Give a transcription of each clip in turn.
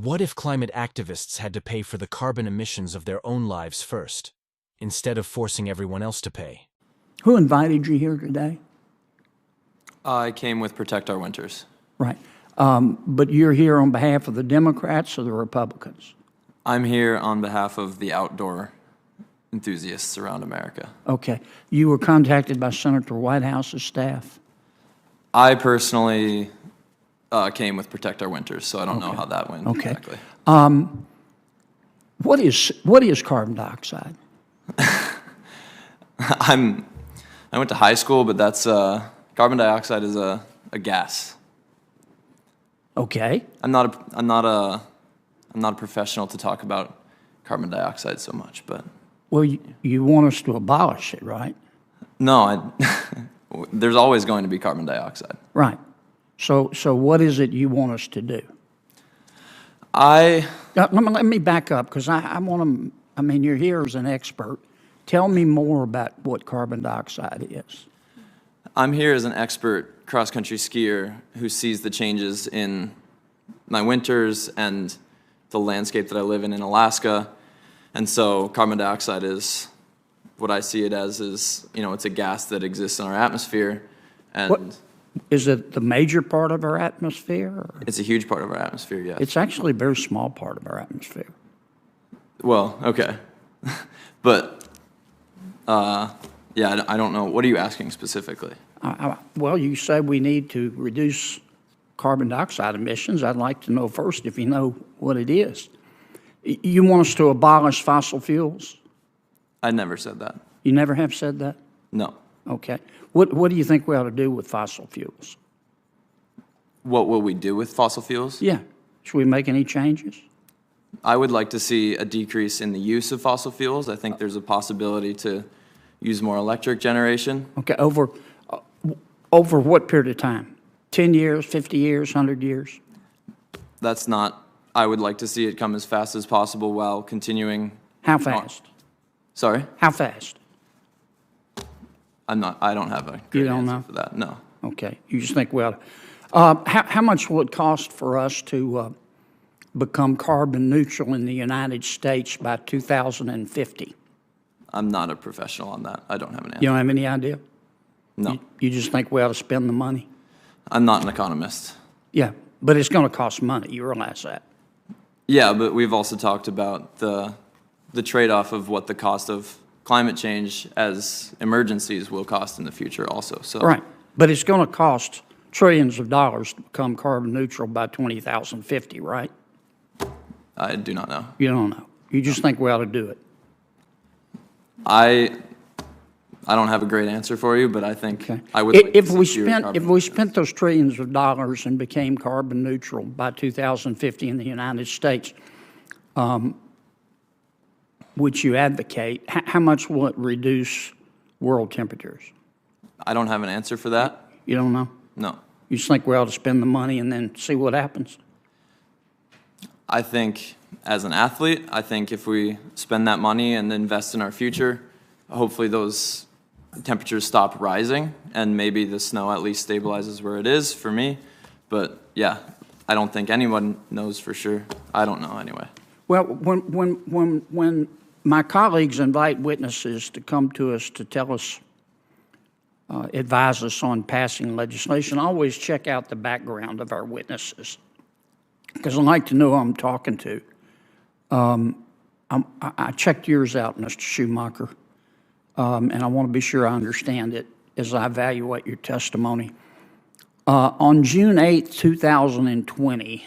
What if climate activists had to pay for the carbon emissions of their own lives first, instead of forcing everyone else to pay? Who invited you here today? I came with Protect Our Winters. Right. But you're here on behalf of the Democrats or the Republicans? I'm here on behalf of the outdoor enthusiasts around America. Okay. You were contacted by Senator Whitehouse's staff? I personally came with Protect Our Winters, so I don't know how that went exactly. What is carbon dioxide? I went to high school, but that's carbon dioxide is a gas. Okay. I'm not a professional to talk about carbon dioxide so much, but Well, you want us to abolish it, right? no, there's always going to be carbon dioxide. Right. So what is it you want us to do? I Let me back up, because I want to, I mean, you're here as an expert. Tell me more about what carbon dioxide is. I'm here as an expert cross-country skier who sees the changes in my winters and the landscape that I live in Alaska. And so carbon dioxide is what I see it as is, it's a gas that exists in our atmosphere. And What, is it the major part of our atmosphere? Or? it's a huge part of our atmosphere, yes. It's actually a very small part of our atmosphere. Well, okay. But, yeah, I don't know. What are you asking specifically? Well, you said we need to reduce carbon dioxide emissions. I'd like to know first if you know what it is. You want us to abolish fossil fuels? I never said that. You never have said that? No. Okay. What do you think we ought to do with fossil fuels? What will we do with fossil fuels? Yeah. Should we make any changes? I would like to see a decrease in the use of fossil fuels. I think there's a possibility to use more electric generation. Okay. Over what period of time? 10 years, 50 years, 100 years? That's not, I would like to see it come as fast as possible while continuing. How fast? Sorry? How fast? I don't have a You great don't answer know? for that, no. Okay. You just think, well, how much will it cost for us to become carbon neutral in the United States by 2050? I'm not a professional on that. I don't have an answer. You don't have any idea? No. You just think we ought to spend the money? I'm not an economist. Yeah, but it's going to cost money. You realize that? Yeah, but we've also talked about the trade-off of what the cost of climate change as emergencies will cost in the future also. So Right. But it's going to cost trillions of dollars to become carbon neutral by 2050, right? I do not know. You don't know. You just think we ought to do it. I don't have a great answer for you, but I think Okay. I would like If to we see zero spent carbon if we spent those trillions of dollars and became carbon neutral by 2050 in the United States, which you advocate, how much will it reduce world temperatures? I don't have an answer for that. You don't know? No. You just think we ought to spend the money and then see what happens? I think as an athlete, I think if we spend that money and invest in our future, hopefully those temperatures stop rising and maybe the snow at least stabilizes where it is for me. But yeah, I don't think anyone knows for sure. I don't know anyway. Well, when my colleagues invite witnesses to come to us to tell us, advise us on passing legislation, I always check out the background of our witnesses because I like to know who I'm talking to. I checked yours out, Mr. Schumacher, and I want to be sure I understand it as I evaluate your testimony. On June 8, 2020,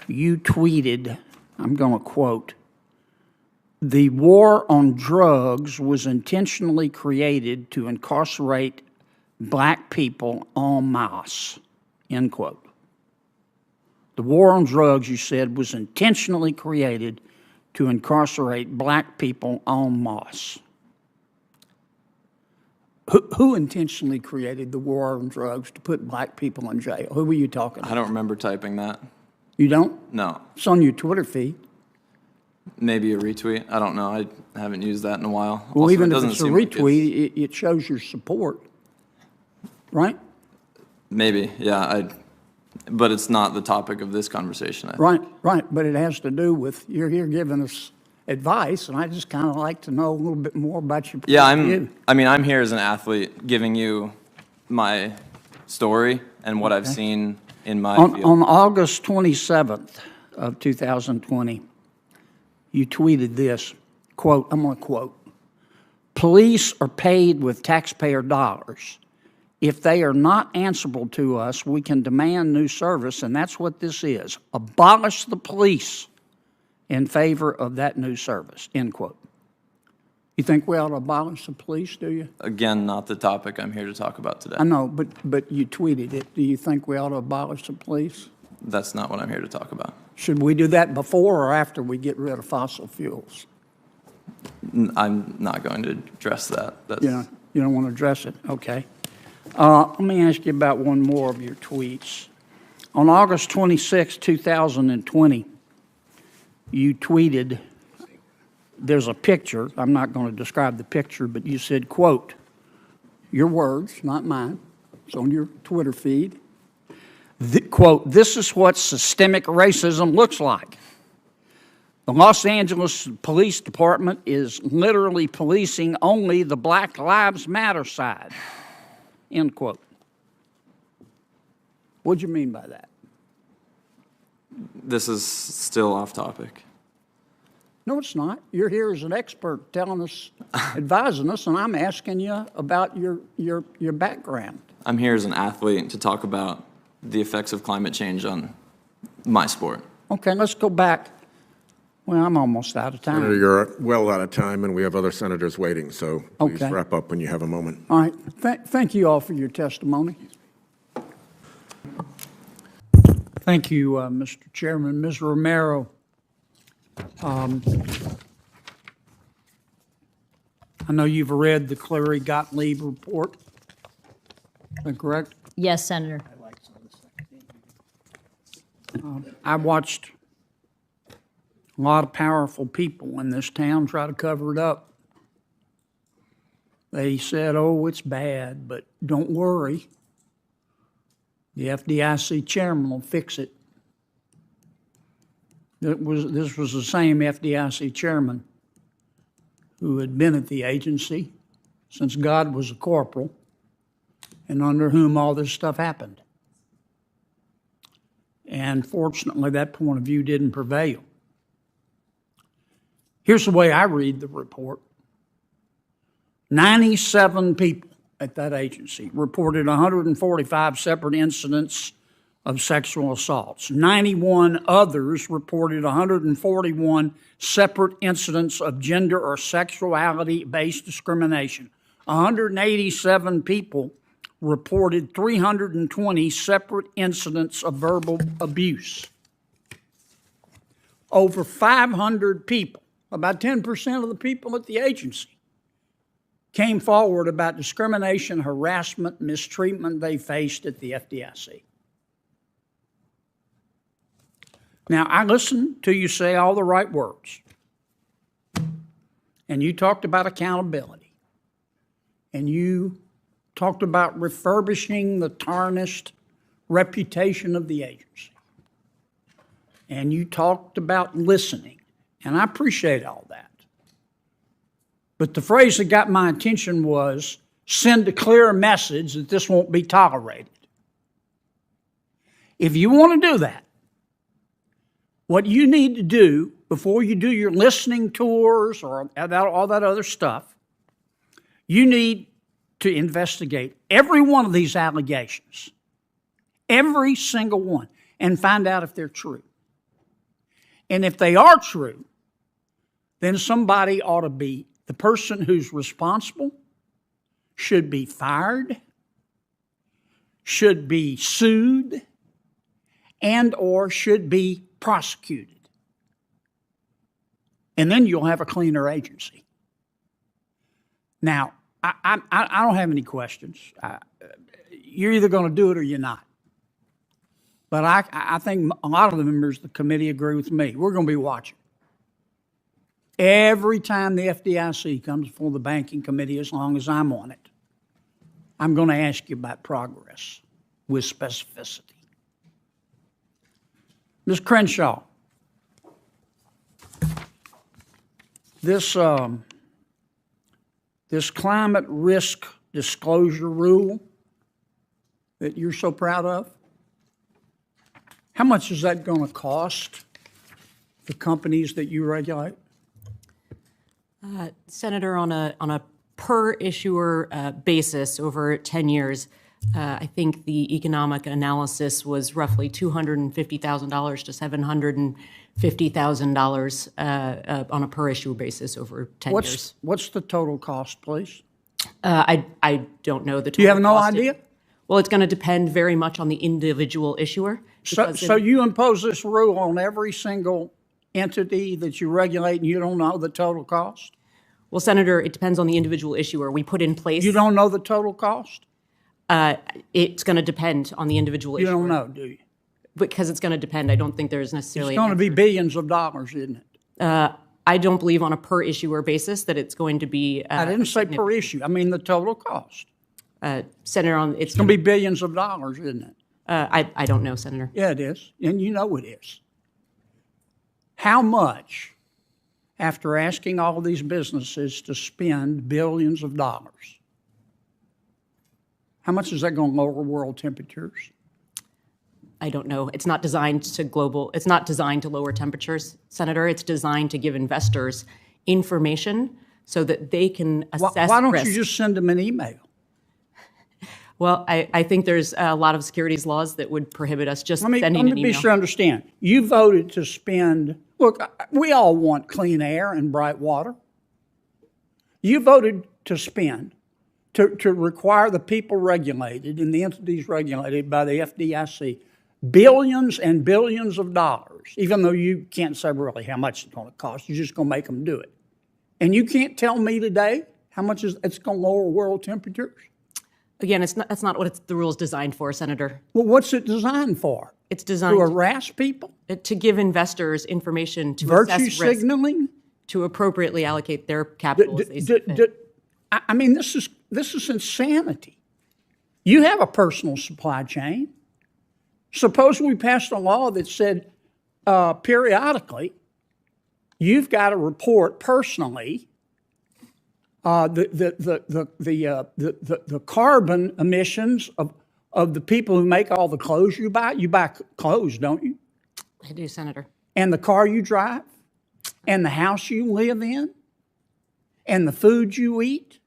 you tweeted, I'm going to quote, "The war on drugs was intentionally created to incarcerate black people en masse," end quote. The war on drugs, you said, was intentionally created to incarcerate black people en masse. Who intentionally created the war on drugs to put black people in jail? Who were you talking about? I don't remember typing that. You don't? No. It's on your Twitter feed. Maybe a retweet. I don't know. I haven't used that in a while. Well, Also, even it if doesn't it's a seem like retweet, it shows your support, right? Maybe. Yeah. But it's not the topic of this conversation, I think. Right, but it has to do with, you're here giving us advice, and I just kind of like to know a little bit more about your point Yeah, of view. I'm here as an athlete giving you my story and what I've seen in my field. On August 27th of 2020, you tweeted this, quote, I'm going to quote, "Police are paid with taxpayer dollars. If they are not answerable to us, we can demand new service, and that's what this is. Abolish the police in favor of that new service," end quote. You think we ought to abolish the police, do you? Again, not the topic I'm here to talk about today. I know, but you tweeted it. Do you think we ought to abolish the police? That's not what I'm here to talk about. Should we do that before or after we get rid of fossil fuels? I'm not going to address that. You don't want to address it? Okay. Let me ask you about one more of your tweets. On August 26, 2020, you tweeted, there's a picture, I'm not going to describe the picture, but you said, quote, your words, not mine, it's on your Twitter feed, quote, "This is what systemic racism looks like. The Los Angeles Police Department is literally policing only the Black Lives Matter side," end quote. What'd you mean by that? This is still off topic. No, it's not. You're here as an expert telling us, advising us, and I'm asking you about your background. I'm here as an athlete to talk about the effects of climate change on my sport. Okay, let's go back. Well, I'm almost out of time. Senator, you're well out of time, and we have other senators waiting, so please Okay. wrap up when you have a moment. All right. Thank you all for your testimony. Thank you, Mr. Chairman. Ms. Romero, I know you've read the Cleary-Gottlieb report. Is that correct? Yes, Senator. I watched a lot of powerful people in this town try to cover it up. They said, oh, it's bad, but don't worry. The FDIC chairman will fix it. This was the same FDIC chairman who had been at the agency since God was a corporal and under whom all this stuff happened. And fortunately, that point of view didn't prevail. Here's the way I read the report. 97 people at that agency reported 145 separate incidents of sexual assaults. 91 others reported 141 separate incidents of gender or sexuality-based discrimination. 187 people reported 320 separate incidents of verbal abuse. Over 500 people, about 10% of the people at the agency, came forward about discrimination, harassment, mistreatment they faced at the FDIC. Now, I listened to you say all the right words. And you talked about accountability. And you talked about refurbishing the tarnished reputation of the agency. And you talked about listening. And I appreciate all that. But the phrase that got my attention was, send a clear message that this won't be tolerated. If you want to do that, what you need to do before you do your listening tours or all that other stuff, you need to investigate every one of these allegations, every single one, and find out if they're true. And if they are true, then somebody ought to be, the person who's responsible should be fired, should be sued, and or should be prosecuted. And then you'll have a cleaner agency. Now, I don't have any questions. You're either going to do it or you're not. But I think a lot of the members of the committee agree with me. We're going to be watching. Every time the FDIC comes before the banking committee, as long as I'm on it, I'm going to ask you about progress with specificity. Ms. Crenshaw, this climate risk disclosure rule that you're so proud of, how much is that going to cost the companies that you regulate? Senator, on a per issuer basis over 10 years, I think the economic analysis was roughly $250,000 to $750,000 on a per issuer basis over 10 years. What's the total cost, please? I don't know the total. You have no cost. idea? Well, it's going to depend very much on the individual issuer. So you impose this rule on every single entity that you regulate and you don't know the total cost? Well, Senator, it depends on the individual issuer. We put in place. You don't know the total cost? It's going to depend on the individual You issuer. don't know, do you? Because it's going to depend. I don't think there's necessarily. It's going to be billions of dollars, isn't it? I don't believe on a per issuer basis that it's going to be. I didn't say per issue. I mean the total cost. Senator, It's going to be billions of dollars, isn't it? I don't know, Senator. Yeah, it is, and you know it is. How much, after asking all of these businesses to spend billions of dollars, how much is that going to lower world temperatures? I don't know. It's not designed to It's not designed to lower temperatures, Senator. It's designed to give investors information so that they can assess Why don't risk. you just send them an email? Well, I think there's a lot of securities laws that would prohibit us just sending an Let me email. be sure I understand. You voted to spend, look, we all want clean air and bright water. You voted to spend, to require the people regulated and the entities regulated by the FDIC billions and billions of dollars, even though you can't say really how much it's going to cost. You're just going to make them do it. And you can't tell me today how much it's going to lower world temperatures? Again, that's not what the rule's designed for, Senator. Well, what's it designed for? It's designed To harass people? to give investors information to Virtue assess risk, signaling? to appropriately allocate their capital as they see fit. I mean, this is insanity. You have a personal supply chain. Suppose we passed a law that said periodically you've got to report personally the carbon emissions of the people who make all the clothes you buy. You buy clothes, don't you? I do, Senator. And the car you drive, and the house you live in, and the food you eat.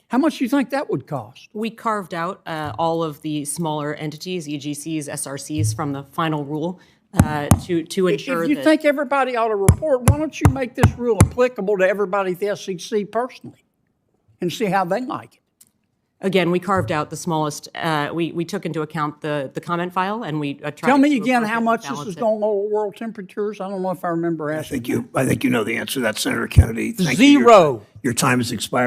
How much do you think that would cost? We carved out all of the smaller entities, EGCs, SRCs, from the final rule to ensure If you think everybody ought to report, why don't you make this rule applicable to everybody at the SEC personally and see how they like it? Again, we carved out the smallest. We took into account the comment file, and we tried Tell me to again how appropriately much this balance is it. going to lower world temperatures. I don't know if I remember asking. I think you know the answer to that, Senator Kennedy. Thank you. Zero. Your time has expired.